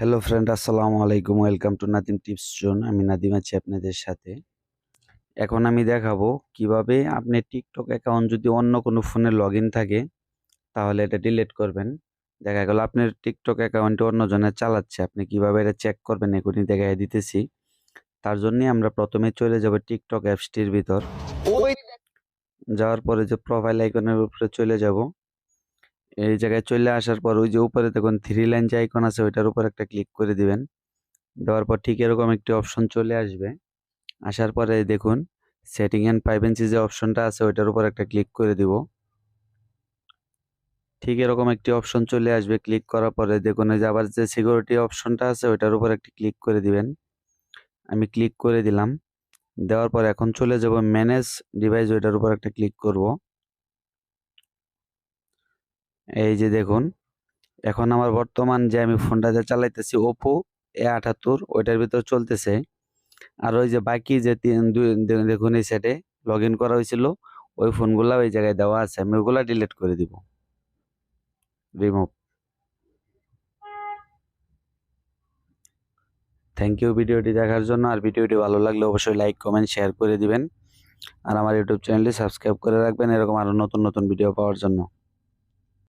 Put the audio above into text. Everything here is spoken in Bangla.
হ্যালো ফ্রেন্ড, আসসালামু আলাইকুম। Welcome to Nadim tips zone. আমি নাদিম আছি আপনাদের সাথে। এখন আমি দেখাবো কিভাবে আপনি টিকটক অ্যাকাউন্ট যদি অন্য কোনো ফোনে লগইন থাকে তাহলে এটা ডিলিট করবেন। দেখা গেল আপনার টিকটক অ্যাকাউন্টে অন্যজনে চালাচ্ছে, আপনি কিভাবে এটা চেক করবেন এখনই দেখাই দিতেছি। তার জন্যই আমরা প্রথমে চলে যাব টিকটক অ্যাপসটির ভিতর। যাওয়ার পরে যে প্রোফাইল আইকনের উপরে চলে যাব। এই জায়গায় চলে আসার পর ওই যে উপরে দেখুন 3 লাইন যে আইকন আছে ওইটার উপর একটা ক্লিক করে দিবেন। দেওয়ার পর ঠিক এরকম একটি অপশন চলে আসবে। আসার পরে দেখুন সেটিং অ্যান্ড প্রাইভেসি যে অপশনটা আছে ওইটার উপর একটা ক্লিক করে দিব। ঠিক এরকম একটি অপশন চলে আসবে। ক্লিক করার পরে দেখুন এই যে আবার যে সিকিউরিটি অপশনটা আছে ওইটার উপর একটি ক্লিক করে দিবেন। আমি ক্লিক করে দিলাম। দেওয়ার পর এখন চলে যাব ম্যানেজ ডিভাইস, ওইটার উপর একটা ক্লিক করব। এই যে দেখুন এখন আমার বর্তমান যে আমি ফোনটাতে চালাইতেছি ওপো A78 ওইটার ভিতর চলতেছে। আর ওই যে বাকি যে দেখুন এই সাইডে লগ ইন করা হয়েছিল ওই ফোনগুলা ওই জায়গায় দেওয়া আছে, আমি ওগুলা ডিলিট করে দিব, রিমুভ। থ্যাংক ইউ ভিডিওটি দেখার জন্য। আর ভিডিওটি ভালো লাগলে অবশ্যই লাইক কমেন্ট শেয়ার করে দিবেন। আর আমার ইউটিউব চ্যানেলটি সাবস্ক্রাইব করে রাখবেন এরকম আরো নতুন নতুন ভিডিও পাওয়ার জন্য।